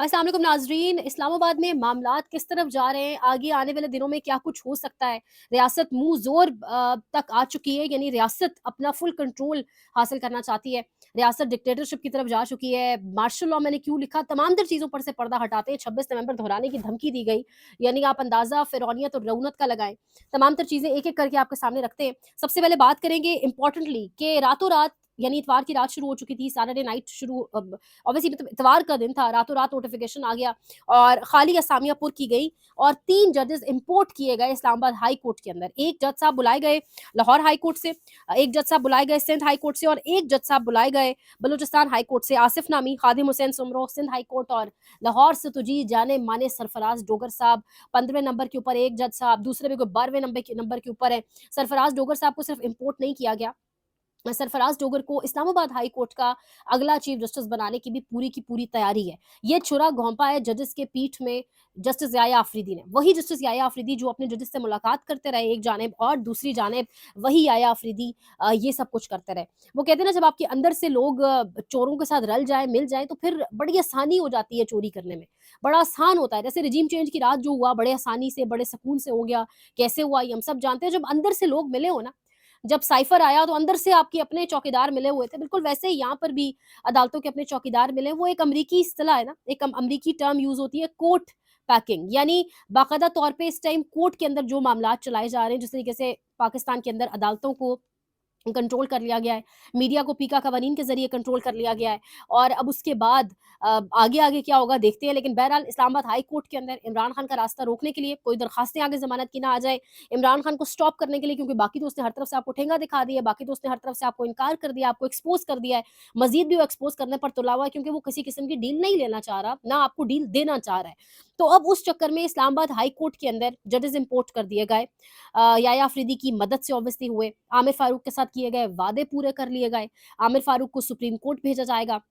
अस्सलाम वालेकुम नाज़रीन, इस्लामाबाद में मामलात किस तरफ जा रहे हैं, आगे आने वाले दिनों में क्या कुछ हो सकता है? रियासत मुँह ज़ोर तक आ चुकी है, यानी रियासत अपना फुल कंट्रोल हासिल करना चाहती है। रियासत डिक्टेटरशिप की तरफ जा चुकी है। मार्शल लॉ मैंने क्यों लिखा, तमाम तर चीज़ों पर से पर्दा हटाते हैं। 26 नवंबर दोहराने की धमकी दी गई, यानी आप अंदाज़ा फ़िरौनियत और रऊनत का लगाएँ। तमाम तर चीज़ें एक-एक करके आपके सामने रखते हैं। सबसे पहले बात करेंगे इम्पोर्टेंटली कि रातों-रात, यानी इतवार की रात शुरू हो चुकी थी, सैटरडे नाइट शुरू ऑब्वियसली मतलब इतवार का दिन था, रातों-रात नोटिफ़िकेशन आ गया और खाली असामियाँ पुर की गई और 3 जजेस इम्पोर्ट किए गए इस्लामाबाद हाई कोर्ट के अंदर। 1 जज साहब बुलाए गए लाहौर हाई कोर्ट से, 1 जज साहब बुलाए गए सिंध हाई कोर्ट से और 1 जज साहब बुलाए गए बलूचिस्तान हाई कोर्ट से। आसिफ नामी, खादिम हुसैन सुमरो सिंध हाई कोर्ट और लाहौर से तो जी जाने-माने सरफराज डोगर साहब 15वें नंबर के ऊपर 1 जज साहब, दूसरे में कोई 12वें नंबर के ऊपर है। सरफराज डोगर साहब को सिर्फ इम्पोर्ट नहीं किया गया, सरफराज डोगर को इस्लामाबाद हाई कोर्ट का अगला चीफ जस्टिस बनाने की भी पूरी की पूरी तैयारी है। ये छुरा घोंपा है जजेस के पीठ में जस्टिस याया आफरीदी ने। वही जस्टिस याया आफरीदी जो अपने जजेस से मुलाकात करते रहे एक जानिब और दूसरी जानिब वही याया आफरीदी ये सब कुछ करते रहे। वो कहते हैं ना, जब आपके अंदर से लोग चोरों के साथ रल जाएँ, मिल जाएँ तो फिर बड़ी आसानी हो जाती है चोरी करने में। बड़ा आसान होता है। जैसे रिजीम चेंज की रात जो हुआ बड़े आसानी से, बड़े सुकून से हो गया। कैसे हुआ ये हम सब जानते हैं। जब अंदर से लोग मिले हो ना, जब साइफर आया तो अंदर से आपके अपने चौकीदार मिले हुए थे। बिल्कुल वैसे ही यहाँ पर भी अदालतों के अपने चौकीदार मिले। वो एक अमरीकी इस्तिलाह है ना, एक अमरीकी टर्म यूज़ होती है कोर्ट पैकिंग, यानी बाकायदा तौर पे इस टाइम कोर्ट के अंदर जो मामलात चलाए जा रहे हैं, जिस तरीके से पाकिस्तान के अंदर अदालतों को कंट्रोल कर लिया गया है, मीडिया को पीका कवानीन के ज़रिए कंट्रोल कर लिया गया है और अब उसके बाद आगे-आगे क्या होगा देखते हैं। लेकिन बहरहाल इस्लामाबाद हाई कोर्ट के अंदर इमरान खान का रास्ता रोकने के लिए कोई दरखास्तें आगे ज़मानत की ना आ जाए, इमरान खान को स्टॉप करने के लिए, क्योंकि बाकी तो उसने हर तरफ से आपको ठेंगा दिखा दिया है, बाकी तो उसने हर तरफ से आपको इनकार कर दिया, आपको एक्सपोज़ कर दिया है। मज़ीद भी वो एक्सपोज़ करने पर तुला हुआ है, क्योंकि वो किसी किस्म की डील नहीं लेना चाह रहा, ना आपको डील देना चाह रहा है। तो अब उस चक्कर में इस्लामाबाद हाई कोर्ट के अंदर जजेस इम्पोर्ट कर दिए गए। याया अफरीदी की मदद से ऑब्वियसली हुए, आमिर फारूक के साथ किए गए वादे पूरे कर लिए गए, आमिर फारूक को सुप्रीम कोर्ट भेजा जाएगा।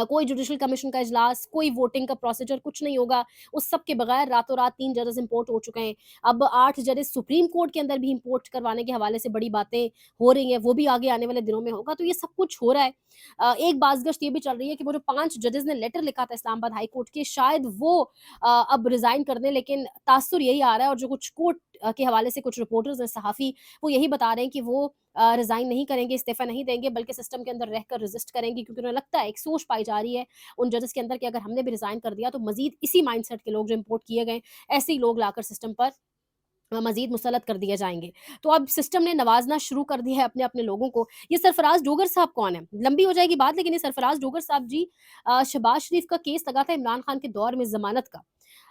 कोई जुडिशल कमीशन का इजलास, कोई वोटिंग का प्रोसीजर कुछ नहीं होगा। उस सब के बगैर रातों-रात 3 जजेस इम्पोर्ट हो चुके हैं। अब 8 जजेस सुप्रीम कोर्ट के अंदर भी इम्पोर्ट करवाने के हवाले से बड़ी बातें हो रही हैं, वो भी आगे आने वाले दिनों में होगा। तो ये सब कुछ हो रहा है। एक बाज़गश्त ये भी चल रही है कि वो जो 5 जजेस ने लेटर लिखा था इस्लामाबाद हाई कोर्ट के, शायद वो अब रिज़ाइन कर दें, लेकिन तासुर यही आ रहा है और जो कुछ कोर्ट के हवाले से कुछ रिपोर्टर्स हैं, सहाफ़ी, वो यही बता रहे हैं कि वो रिज़ाइन नहीं करेंगे, इस्तीफ़ा नहीं देंगे, बल्कि सिस्टम के अंदर रहकर रेज़िस्ट करेंगे, क्योंकि उन्हें लगता है, एक सोच पाई जा रही है उन जजेस के अंदर कि अगर हमने भी रिज़ाइन कर दिया तो मज़ीद इसी माइंडसेट के लोग जो इम्पोर्ट किए गए, ऐसे ही लोग लाकर सिस्टम पर मज़ीद मुसल्लत कर दिए जाएँगे। तो अब सिस्टम ने नवाज़ना शुरू कर दिया है अपने-अपने लोगों को। ये सरफ़राज़ डोगर साहब कौन है? लंबी हो जाएगी बात, लेकिन ये सरफ़राज़ डोगर साहब जी शहबाज़ शरीफ का केस लगा था इमरान खान के दौर में ज़मानत का।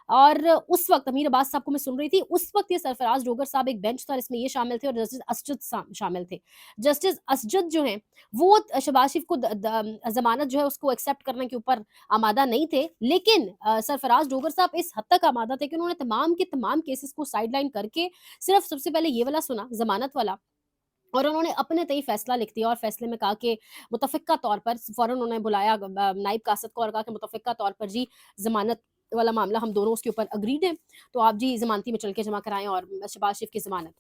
और उस वक़्त अमीर अब्बास साहब को मैं सुन रही थी, उस वक़्त ये सरफ़राज़ डोगर साहब एक बेंच था और इसमें ये शामिल थे और जस्टिस असजद सा शामिल थे। जस्टिस असजद जो हैं, वो शहबाज़ शरीफ को ज़मानत जो है उसको एक्सेप्ट करने के ऊपर आमादा नहीं थे। लेकिन सरफ़राज़ डोगर साहब इस हद तक आमादा थे कि उन्होंने तमाम के तमाम केसेज़ को साइडलाइन करके सिर्फ़ सबसे पहले ये वाला सुना, ज़मानत वाला, और उन्होंने अपने तय फैसला लिख दिया और फैसले में कहा कि मुतफ़िक़्क़ा तौर पर फ़ौरन उन्होंने बुलाया नायब कासद को और कहा कि मुतफ़िक़्क़ा तौर पर जी ज़मानत वाला मामला हम दोनों उसके ऊपर एग्रीड हैं, तो आप जी ज़मानती में चल के जमा कराएँ और शहबाज़ शरीफ की ज़मानत।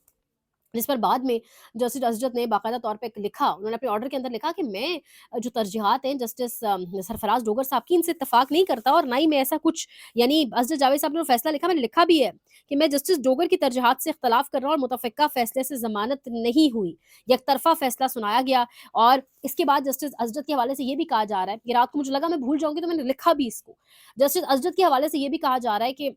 जिस पर बाद में जस्टिस असजद ने बाकायदा तौर पे एक लिखा, उन्होंने अपने ऑर्डर के अंदर लिखा कि मैं जो तरजीहात हैं जस्टिस सरफराज डोगर साहब की, इनसे इत्तेफाक नहीं करता और ना ही मैं ऐसा कुछ, यानी असजद जावेद साहब ने जो फैसला लिखा, मैंने लिखा भी है कि मैं जस्टिस डोगर की तरजीहात से इख्तलाफ कर रहा हूँ और मुतफ़िक़्क़ा फैसले से ज़मानत नहीं हुई। एक-तरफ़ा फैसला सुनाया गया और इसके बाद जस्टिस असजद के हवाले से ये भी कहा जा रहा है, ये रात को मुझे लगा मैं भूल जाऊँगी तो मैंने लिखा भी इसको। जस्टिस असजद के हवाले से ये भी कहा जा रहा है कि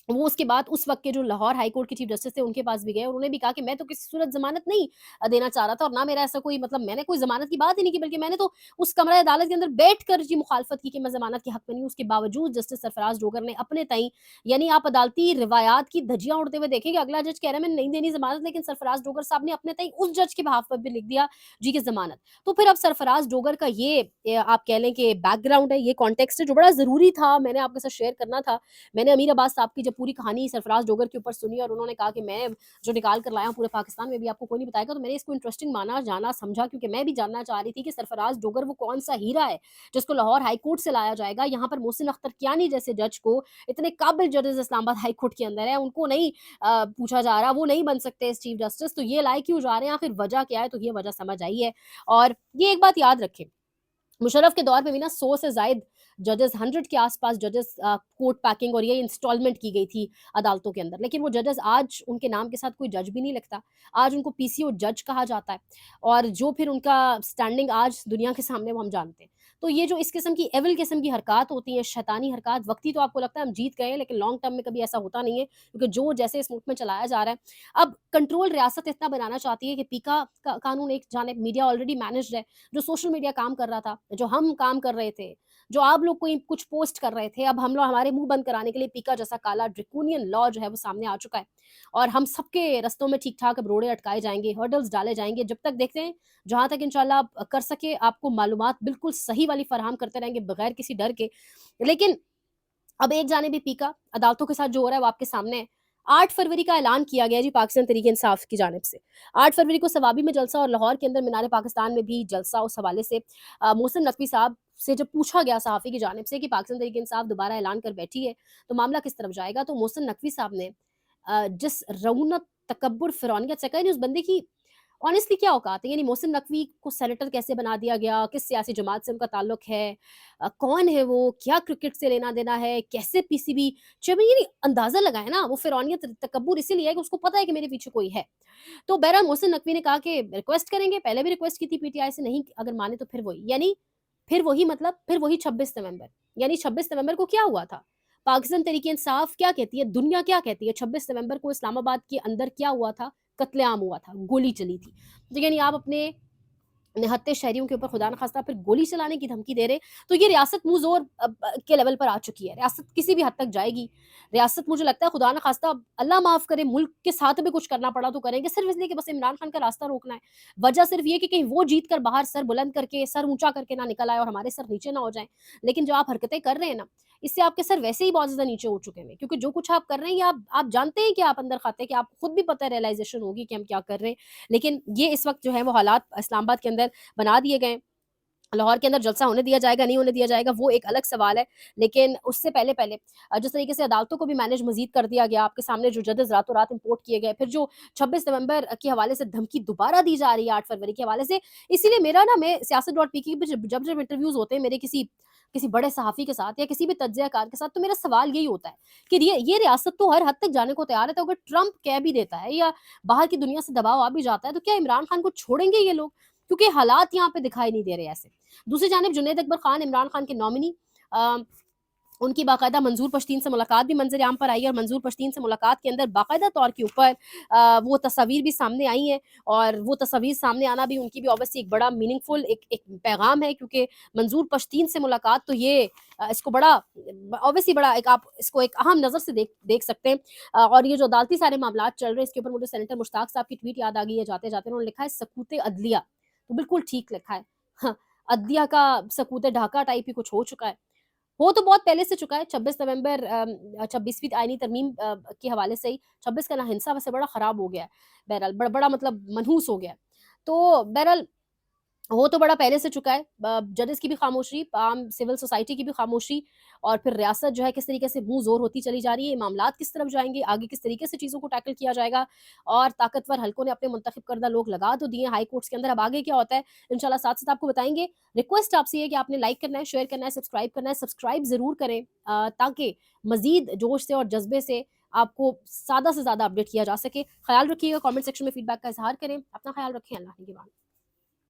वो उसके बाद उस वक़्त के जो लाहौर हाई कोर्ट के चीफ जस्टिस थे उनके पास भी गए और उन्होंने भी कहा कि मैं तो किसी सूरत ज़मानत नहीं देना चाह रहा था और ना मेरा ऐसा कोई मतलब, मैंने कोई ज़मानत की बात ही नहीं की, बल्कि मैंने तो उस कमरा अदालत के अंदर बैठकर जी मुखालफत की कि मैं ज़मानत के हक़ में नहीं हूँ। उसके बावजूद जस्टिस सरफराज डोगर ने अपने तईं, यानी आप अदालती रिवायात की धज्जियाँ उड़ते हुए देखेंगे, अगला जज कह रहा है मैंने नहीं देनी ज़मानत, लेकिन सरफराज डोगर साहब ने अपने तईं उस जज के बिहाफ़ पर भी लिख दिया जी की ज़मानत। तो फिर अब सरफराज डोगर का ये आप कह लें कि बैकग्राउंड है, ये कॉन्टेक्स्ट है जो बड़ा ज़रूरी था, मैंने आपके साथ शेयर करना था। मैंने अमीर अब्बास साहब की जब पूरी कहानी सरफराज डोगर के ऊपर सुनी और उन्होंने कहा कि मैं जो निकाल कर लाया हूँ पूरे पाकिस्तान में भी आपको कोई नहीं बताएगा, तो मैंने इसको इंटरेस्टिंग माना, जाना, समझा, क्योंकि मैं भी जानना चाह रही थी कि सरफराज डोगर वो कौन सा हीरा है जिसको लाहौर हाई कोर्ट से लाया जाएगा। यहाँ पर मोहसिन अख्तर कियानी जैसे जज को, इतने काबिल जजेस इस्लामाबाद हाई कोर्ट के अंदर है, उनको नहीं पूछा जा रहा, वो नहीं बन सकते इस चीफ जस्टिस, तो ये लाए क्यों जा रहे हैं, आखिर वजह क्या है? तो ये वजह समझ आई है। और ये एक बात याद रखें, मुशर्रफ के दौर में भी ना 100 से ज़ायद जजेस 100 के आस-पास जजेस कोर्ट पैकिंग और ये इंस्टॉलमेंट की गई थी अदालतों के अंदर। लेकिन वो जजेस आज उनके नाम के साथ कोई जज भी नहीं लिखता। आज उनको पीसीओ जज कहा जाता है और जो फिर उनका स्टैंडिंग आज दुनिया के सामने वो हम जानते हैं। तो ये जो इस किस्म की एविल किस्म की हरकत होती हैं, शैतानी हरकत, वक़्ती तो आपको लगता है हम जीत गए हैं, लेकिन लॉन्ग टर्म में कभी ऐसा होता नहीं है, क्योंकि जो जैसे इस मुल्क में चलाया जा रहा है, अब कंट्रोल रियासत इतना बनाना चाहती है कि पीका का कानून एक जानिब मीडिया ऑलरेडी मैनेज्ड है, जो सोशल मीडिया काम कर रहा था, जो हम काम कर रहे थे, जो आप लोग कोई कुछ पोस्ट कर रहे थे, अब हम लोग हमारे मुँह बंद कराने के लिए पीका जैसा काला ड्रैकोनियन लॉ जो है वो सामने आ चुका है और हम सबके रास्तों में ठीक-ठाक अब रोड़े अटकाए जाएँगे, हर्डल्स डाले जाएँगे, जब तक देखते हैं जहाँ तक इंशाल्लाह आप कर सके आपको मालूमात बिल्कुल सही वाली फराहम करते रहेंगे बगैर किसी डर के। लेकिन अब एक जानिब पीका, अदालतों के साथ जो हो रहा है वो आपके सामने है। 8 फरवरी का ऐलान किया गया जी पाकिस्तान तहरीक-ए-इंसाफ की जानिब से। 8 फरवरी को सवाबी में जलसा और लाहौर के अंदर मीनार-ए-पाकिस्तान में भी जलसा। उस हवाले से मोहसिन नकवी साहब से जब पूछा गया सहाफ़ी की जानिब से कि पाकिस्तान तहरीक-ए-इंसाफ दोबारा ऐलान कर बैठी है, तो मामला किस तरफ जाएगा? तो मोहसिन नकवी साहब ने जिस रऊनक, तकब्बुर, फ़िरौनियत से कहा नहीं उस बंदे की ऑनेस्टली क्या औकात है? यानी मोहसिन नकवी को सेनेटर कैसे बना दिया गया? किस सियासी जमात से उनका ताल्लुक है? कौन है वो? क्या क्रिकेट से लेना-देना है? कैसे पीसीबी चेयरमैन यानी अंदाज़ा लगाएँ ना, वो फ़िरौनियत, तकब्बुर इसीलिए है कि उसको पता है कि मेरे पीछे कोई है। तो बहरहाल मोहसिन नकवी ने कहा कि रिक्वेस्ट करेंगे, पहले भी रिक्वेस्ट की थी पीटीआई से, नहीं अगर माने तो फिर वही। यानी फिर वही मतलब फिर वही 26 नवंबर। यानी 26 नवंबर को क्या हुआ था? पाकिस्तान तहरीक-ए-इंसाफ क्या कहती है? दुनिया क्या कहती है? 26 नवंबर को इस्लामाबाद के अंदर क्या हुआ था? कत्लेआम हुआ था, गोली चली थी। तो यानी आप अपने निहत्थे शहरियों के ऊपर खुदा न खास्ता फिर गोली चलाने की धमकी दे रहे, तो ये रियासत मुँह ज़ोर के लेवल पर आ चुकी है। रियासत किसी भी हद तक जाएगी। रियासत मुझे लगता है खुदा न खास्ता अल्लाह माफ़ करे मुल्क के साथ भी कुछ करना पड़ा तो करेंगे, सिर्फ़ इसलिए कि बस इमरान खान का रास्ता रोकना है। वजह सिर्फ़ ये कि कहीं वो जीत कर बाहर सर बुलंद करके, सर ऊँचा करके ना निकल आए और हमारे सर नीचे ना हो जाएँ। लेकिन जो आप हरकतें कर रहे हैं ना, इससे आपके सर वैसे ही बहुत ज़्यादा नीचे हो चुके हैं। क्योंकि जो कुछ आप कर रहे हैं ये आप जानते हैं कि आप अंदर खाते हैं कि आपको खुद भी पता है रियलाइज़ेशन होगी कि हम क्या कर रहे हैं। लेकिन ये इस वक़्त जो है वो हालात इस्लामाबाद के अंदर बना दिए गए हैं। लाहौर के अंदर जलसा होने दिया जाएगा, नहीं होने दिया जाएगा, वो एक अलग सवाल है। लेकिन उससे पहले-पहले जिस तरीके से अदालतों को भी मैनेज मज़ीद कर दिया गया, आपके सामने जो जजेस रातों-रात इम्पोर्ट किए गए, फिर जो 26 नवंबर के हवाले से धमकी दोबारा दी जा रही है 8 फरवरी के हवाले से, इसीलिए मेरा ना मैं सियासत.पी पे जब इंटरव्यूज़ होते हैं मेरे किसी किसी बड़े सहाफ़ी के साथ या किसी भी तज्ज़ियाकार के साथ, तो मेरा सवाल यही होता है कि ये रियासत तो हर हद तक जाने को तैयार है, तो अगर ट्रंप कह भी देता है या बाहर की दुनिया से दबाव आ भी जाता है, तो क्या इमरान खान को छोड़ेंगे ये लोग? क्योंकि हालात यहाँ पे दिखाई नहीं दे रहे ऐसे। दूसरी जानिब जुनैद अकबर खान इमरान खान के नॉमिनी अ, उनकी बाकायदा मंजूर पश्तीन से मुलाकात भी मंज़र आम पर आई है और मंजूर पश्तीन से मुलाकात के अंदर बाकायदा तौर के ऊपर वो तस्वीर भी सामने आई हैं और वो तस्वीर सामने आना भी उनकी भी ऑब्वियसली एक बड़ा मीनिंगफुल एक एक पैगाम है, क्योंकि मंजूर पश्तीन से मुलाकात तो ये इसको बड़ा ऑब्वियसली बड़ा एक आप इसको एक अहम नज़र से देख देख सकते हैं। और ये जो अदालती सारे मामलात चल रहे हैं इसके ऊपर मुझे सेनेटर मुश्ताक साहब की ट्वीट याद आ गई है जाते-जाते, उन्होंने लिखा है सकूत अदलिया, तो बिल्कुल ठीक लिखा है। हाँ, अदलिया का सकूत ढाका टाइप ही कुछ हो चुका है। हो तो बहुत पहले से चुका है 26 नवंबर 26वीं आईनी तरमीम के हवाले से ही 26 का नाहिंसा वैसे बड़ा ख़राब हो गया है। बहरहाल बड़ा मतलब मनहूस हो गया है। तो बहरहाल हो तो बड़ा पहले से चुका है। जजेस की भी खामोशी, आम सिविल सोसाइटी की भी खामोशी और फिर रियासत जो है किस तरीके से मुँह ज़ोर होती चली जा रही है, मामलात किस तरफ जाएँगे, आगे किस तरीके से चीज़ों को टैकल किया जाएगा और ताकतवर हलकों ने अपने मुंतखब करदा लोग लगा तो दिए हैं हाई कोर्ट्स के अंदर, अब आगे क्या होता है, इंशाल्लाह साथ-साथ आपको बताएँगे। रिक्वेस्ट आपसे ये है कि आपने लाइक करना है, शेयर करना है, सब्सक्राइब करना है, सब्सक्राइब ज़रूर करें ताकि मज़ीद जोश से और जज़्बे से आपको ज़्यादा से ज़्यादा अपडेट किया जा सके। ख़याल रखिएगा, कमेंट सेक्शन में फीडबैक का इज़हार करें। अपना ख़याल रखें, अल्लाह निगहबान।